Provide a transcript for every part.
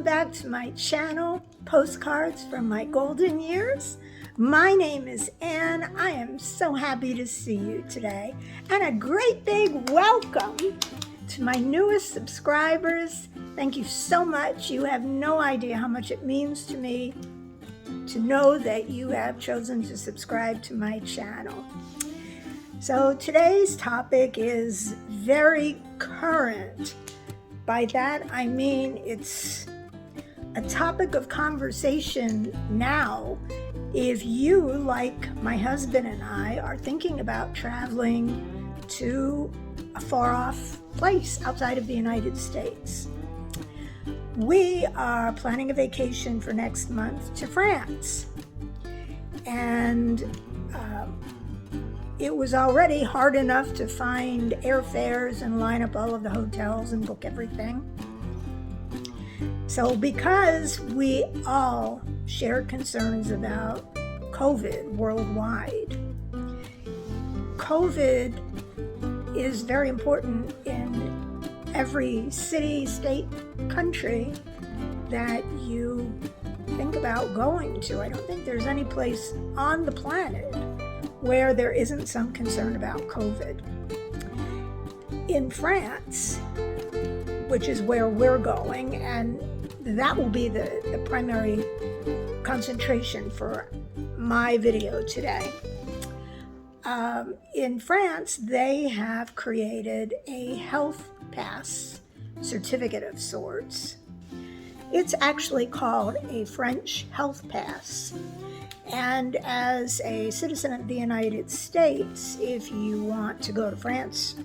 Welcome back to my channel, Postcards from My Golden Years. My name is Ann. I am so happy to see you today. And a great big welcome to my newest subscribers. Thank you so much. You have no idea how much it means to me to know that you have chosen to subscribe to my channel. So today's topic is very current. By that, I mean it's a topic of conversation now if you, like my husband and I, are thinking about traveling to a far-off place outside of the United States. We are planning a vacation for next month to France. And it was already hard enough to find airfares and line up all of the hotels and book everything. So because we all share concerns about COVID worldwide, COVID is very important in every city, state, country that you think about going to. I don't think there's any place on the planet where there isn't some concern about COVID. In France, which is where we're going, and that will be the primary concentration for my video today. In France, they have created a health pass certificate of sorts. It's actually called a French health pass. And as a citizen of the United States, if you want to go to France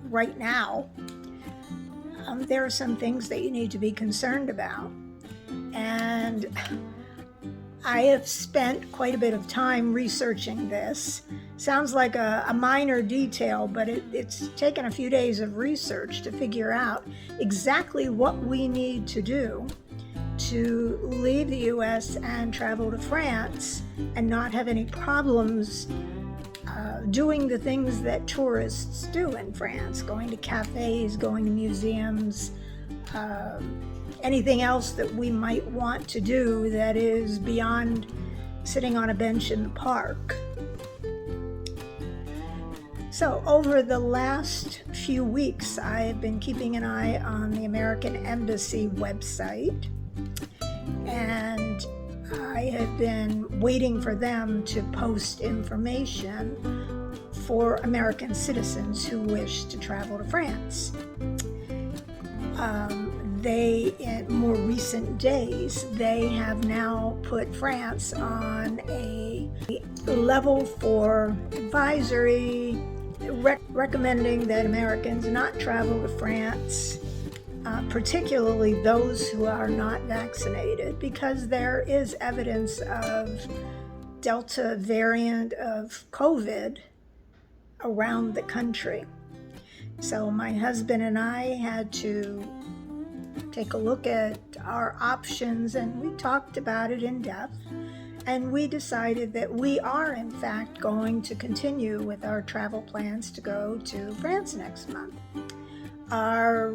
right now, there are some things that you need to be concerned about. And I have spent quite a bit of time researching this. Sounds like a minor detail, but it's taken a few days of research to figure out exactly what we need to do to leave the U.S. and travel to France and not have any problems doing the things that tourists do in France, going to cafes, going to museums, anything else that we might want to do that is beyond sitting on a bench in the park. So over the last few weeks, I have been keeping an eye on the American Embassy website, and I have been waiting for them to post information for American citizens who wish to travel to France. In more recent days, they have now put France on a level 4 advisory, recommending that Americans not travel to France, particularly those who are not vaccinated, because there is evidence of Delta variant of COVID around the country. So my husband and I had to take a look at our options, and we talked about it in depth, and we decided that we are in fact going to continue with our travel plans to go to France next month. Our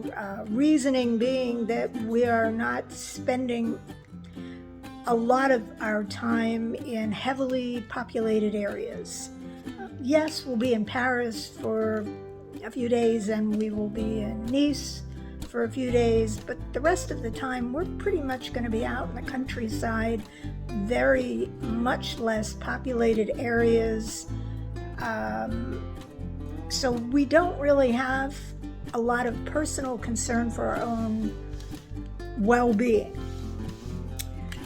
reasoning being that we are not spending a lot of our time in heavily populated areas. Yes, we'll be in Paris for a few days, and we will be in Nice for a few days, but the rest of the time we're pretty much going to be out in the countryside, very much less populated areas. So we don't really have a lot of personal concern for our own well-being.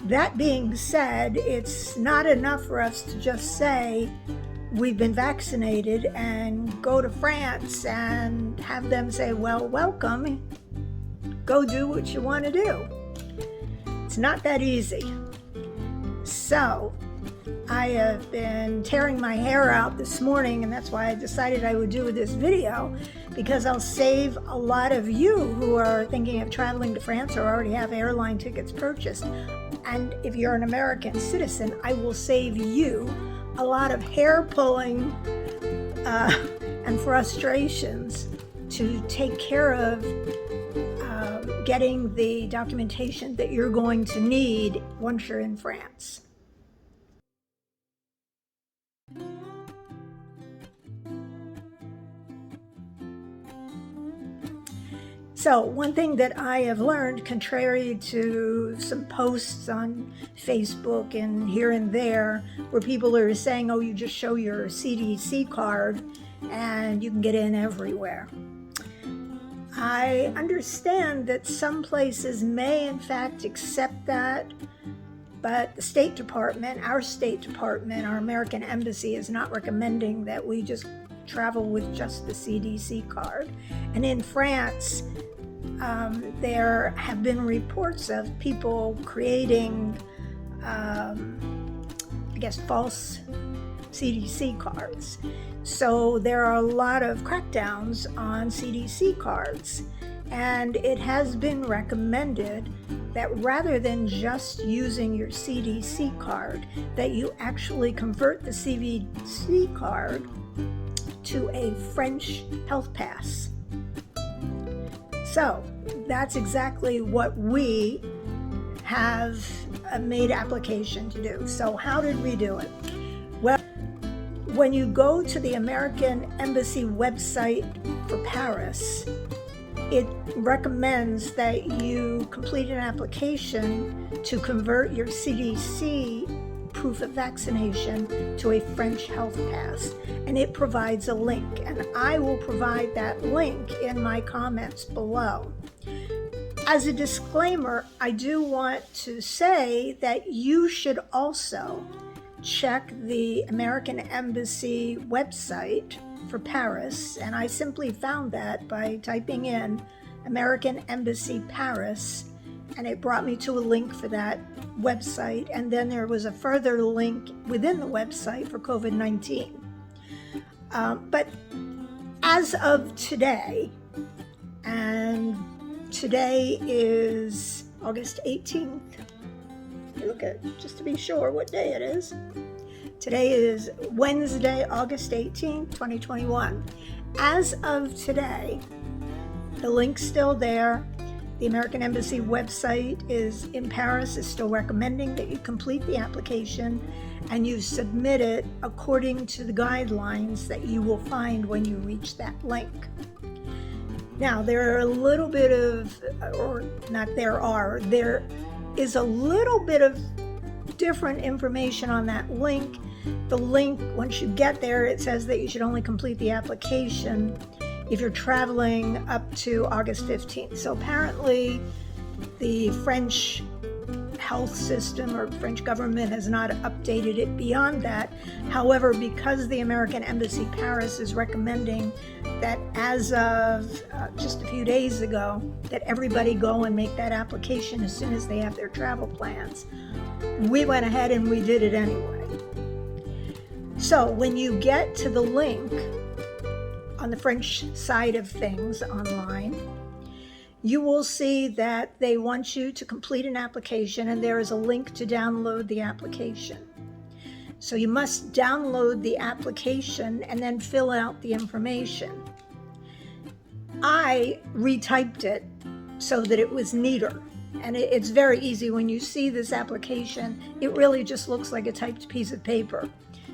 That being said, it's not enough for us to just say we've been vaccinated and go to France and have them say, well, welcome, go do what you want to do. It's not that easy. So I have been tearing my hair out this morning, and that's why I decided I would do this video, because I'll save a lot of you who are thinking of traveling to France or already have airline tickets purchased. And if you're an American citizen, I will save you a lot of hair pulling and frustrations to take care of getting the documentation that you're going to need once you're in France. So one thing that I have learned, contrary to some posts on Facebook and here and there, where people are saying, oh, you just show your CDC card and you can get in everywhere. I understand that some places may in fact accept that, but the State Department, our American Embassy, is not recommending that we just travel with just the CDC card. And in France, there have been reports of people creating, false CDC cards. So there are a lot of crackdowns on CDC cards, and it has been recommended that rather than just using your CDC card, that you actually convert the CDC card to a French health pass. So that's exactly what we have made application to do. So how did we do it? Well, when you go to the American Embassy website for Paris, it recommends that you complete an application to convert your CDC proof of vaccination to a French health pass, and it provides a link, and I will provide that link in my comments below. As a disclaimer, I do want to say that you should also check the American Embassy website for Paris, and I simply found that by typing in American Embassy Paris, and it brought me to a link for that website, and then there was a further link within the website for COVID-19. But as of today, and today is August 18th, look at just to be sure what day it is. Today is Wednesday, August 18th, 2021. As of today, the link's still there. The American Embassy website in Paris is still recommending that you complete the application and you submit it according to the guidelines that you will find when you reach that link. Now, there is a little bit of different information on that link. The link, once you get there, it says that you should only complete the application if you're traveling up to August 15th. So apparently the French health system or French government has not updated it beyond that. However, because the American Embassy Paris is recommending that as of just a few days ago, that everybody go and make that application as soon as they have their travel plans, we went ahead and we did it anyway. So when you get to the link on the French side of things online, you will see that they want you to complete an application, and there is a link to download the application. So you must download the application and then fill out the information. I retyped it so that it was neater, and it's very easy. When you see this application, it really just looks like a typed piece of paper.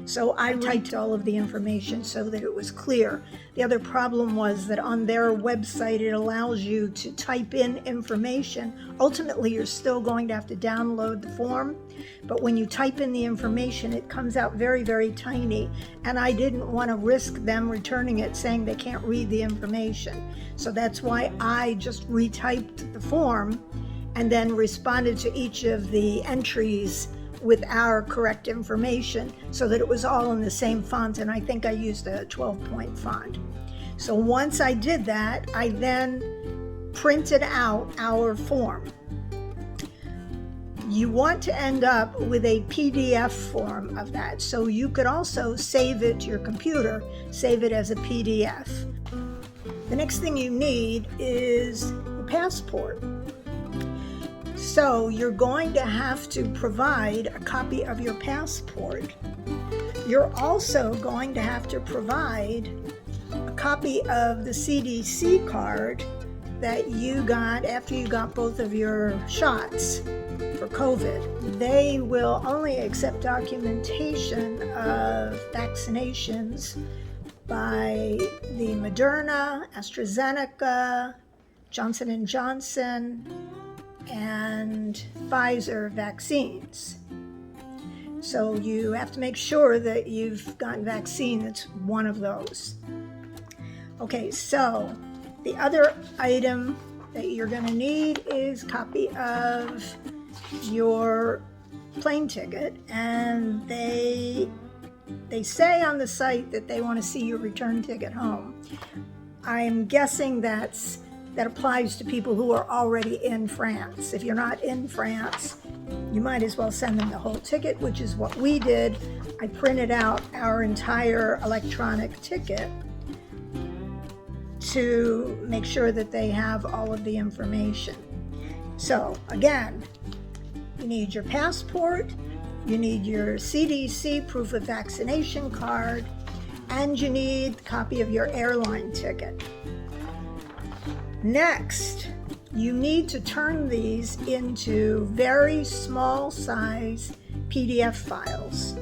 So I typed all of the information so that it was clear. The other problem was that on their website, it allows you to type in information. Ultimately, you're still going to have to download the form, but when you type in the information, it comes out very, very tiny, and I didn't want to risk them returning it saying they can't read the information. So that's why I just retyped the form and then responded to each of the entries with our correct information so that it was all in the same font, and I think I used a 12-point font. So once I did that, I then printed out our form. You want to end up with a PDF form of that, so you could also save it to your computer, save it as a PDF. The next thing you need is your passport. So you're going to have to provide a copy of your passport. You're also going to have to provide a copy of the CDC card that you got after you got both of your shots for COVID. They will only accept documentation of vaccinations by the Moderna, AstraZeneca, Johnson & Johnson, and Pfizer vaccines. So you have to make sure that you've gotten vaccine that's one of those. Okay, so the other item that you're going to need is a copy of your plane ticket, and they say on the site that they want to see your return ticket home. I'm guessing that applies to people who are already in France. If you're not in France, you might as well send them the whole ticket, which is what we did. I printed out our entire electronic ticket to make sure that they have all of the information. So again, you need your passport, you need your CDC proof of vaccination card, and you need a copy of your airline ticket. Next, you need to turn these into very small size PDF files.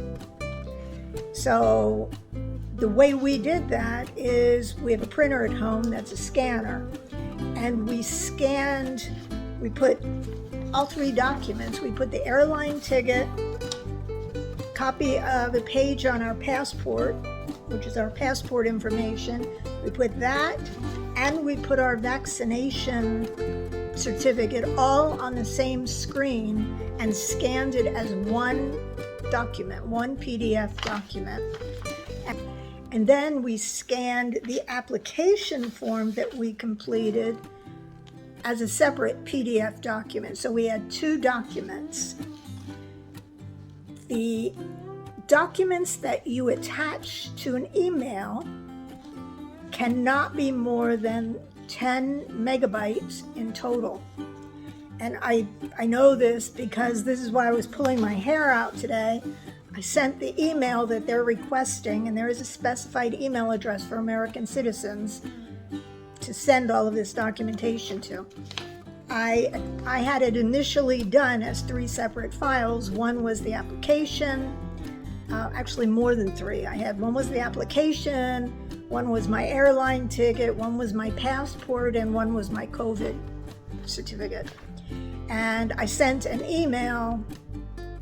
So the way we did that is we have a printer at home that's a scanner, and we put all three documents. We put the airline ticket, copy of a page on our passport, which is our passport information. We put that, and we put our vaccination certificate all on the same screen and scanned it as one document, one PDF document. And then we scanned the application form that we completed as a separate PDF document. So we had two documents. The documents that you attach to an email cannot be more than 10 megabytes in total. And I know this because this is why I was pulling my hair out today. I sent the email that they're requesting, and there is a specified email address for American citizens to send all of this documentation to. I had it initially done as 3 separate files. One was the application, actually more than 3. One was the application, one was my airline ticket, one was my passport, and one was my COVID certificate. And I sent an email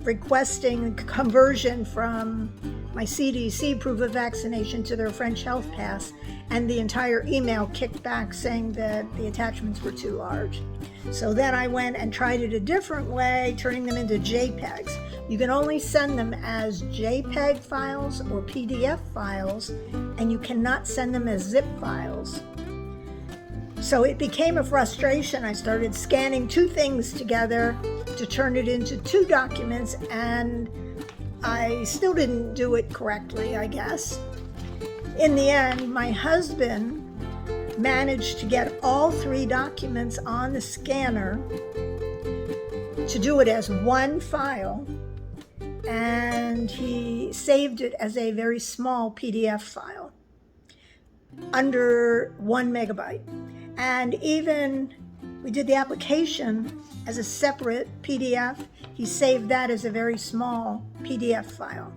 requesting conversion from my CDC proof of vaccination to their French health pass, and the entire email kicked back saying that the attachments were too large. So then I went and tried it a different way, turning them into JPEGs. You can only send them as JPEG files or PDF files, and you cannot send them as zip files. So it became a frustration. I started scanning 2 things together to turn it into 2 documents, and I still didn't do it correctly, I guess. In the end, my husband managed to get all 3 documents on the scanner to do it as one file, and he saved it as a very small PDF file, under 1 megabyte. And even we did the application as a separate PDF. He saved that as a very small PDF file.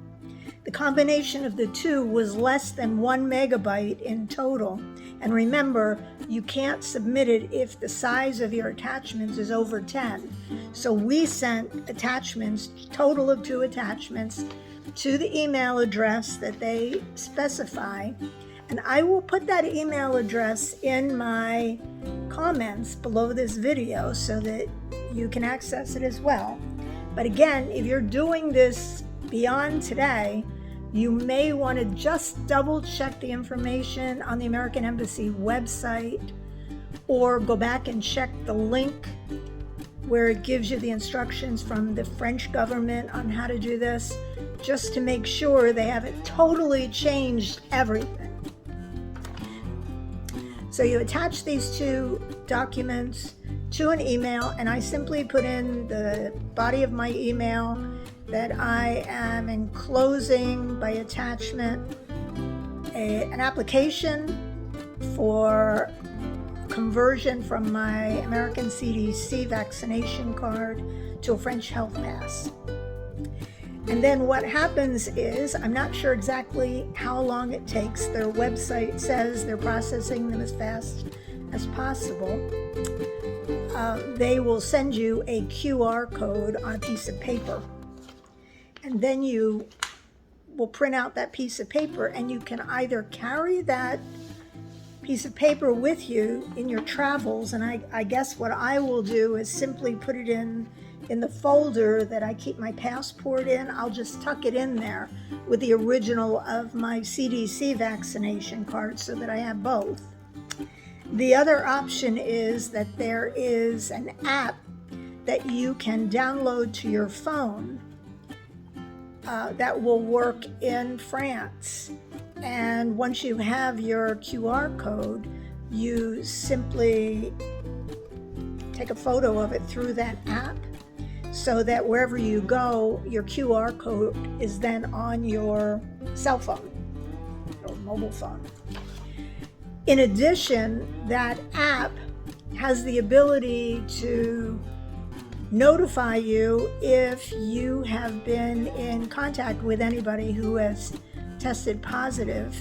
The combination of the 2 was less than 1 megabyte in total. And remember, you can't submit it if the size of your attachments is over 10. So we sent attachments, total of 2 attachments, to the email address that they specify. And I will put that email address in my comments below this video so that you can access it as well. But again, if you're doing this beyond today, you may want to just double check the information on the American Embassy website, or go back and check the link where it gives you the instructions from the French government on how to do this, just to make sure they haven't totally changed everything. So you attach these 2 documents to an email, and I simply put in the body of my email that I am enclosing by attachment an application for conversion from my American CDC vaccination card to a French health pass. And then what happens is, I'm not sure exactly how long it takes. Their website says they're processing them as fast as possible. They will send you a QR code on a piece of paper. And then you will print out that piece of paper, and you can either carry that piece of paper with you in your travels. And I guess what I will do is simply put it in the folder that I keep my passport in. I'll just tuck it in there with the original of my CDC vaccination card so that I have both. The other option is that there is an app that you can download to your phone that will work in France. And once you have your QR code, you simply take a photo of it through that app, so that wherever you go, your QR code is then on your cell phone or mobile phone. In addition, that app has the ability to notify you if you have been in contact with anybody who has tested positive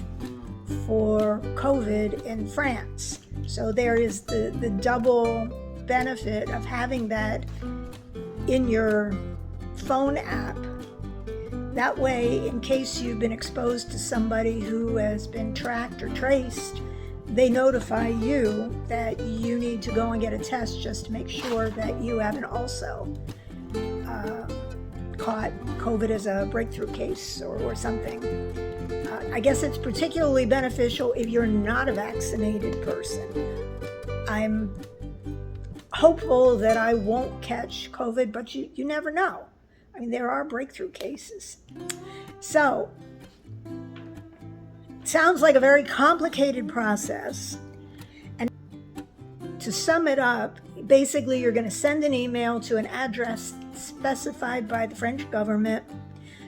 for COVID in France. So there is the double benefit of having that in your phone app. That way, in case you've been exposed to somebody who has been tracked or traced, they notify you that you need to go and get a test just to make sure that you haven't also caught COVID as a breakthrough case or something. I guess it's particularly beneficial if you're not a vaccinated person. I'm hopeful that I won't catch COVID, but you never know. I mean, there are breakthrough cases. So, sounds like a very complicated process. And to sum it up, basically you're going to send an email to an address specified by the French government.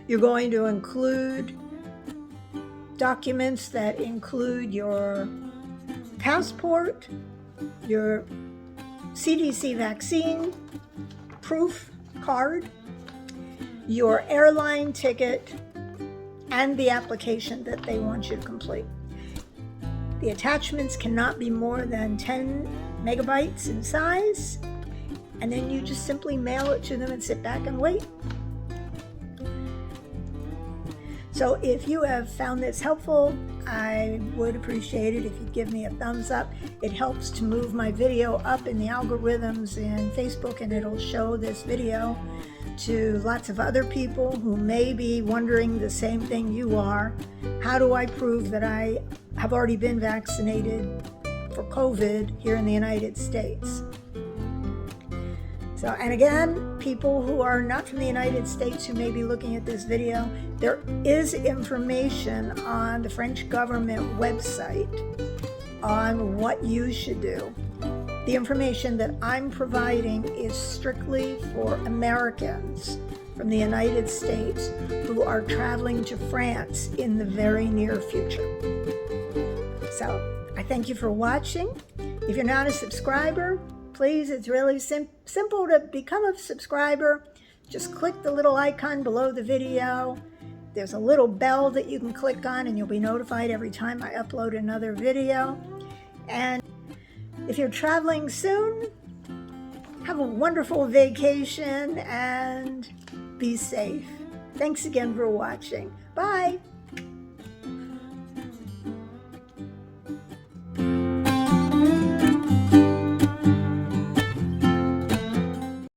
You're going to include documents that include your passport, your CDC vaccine proof card, your airline ticket, and the application that they want you to complete. The attachments cannot be more than 10 megabytes in size, and then you just simply mail it to them and sit back and wait. So if you have found this helpful, I would appreciate it if you'd give me a thumbs up. It helps to move my video up in the algorithms in Facebook, and it'll show this video to lots of other people who may be wondering the same thing you are. How do I prove that I have already been vaccinated for COVID here in the United States? So, and again, people who are not from the United States who may be looking at this video, there is information on the French government website on what you should do. The information that I'm providing is strictly for Americans from the United States who are traveling to France in the very near future. So, I thank you for watching. If you're not a subscriber, please, it's really simple to become a subscriber. Just click the little icon below the video. There's a little bell that you can click on and you'll be notified every time I upload another video. And if you're traveling soon, have a wonderful vacation and be safe. Thanks again for watching. Bye.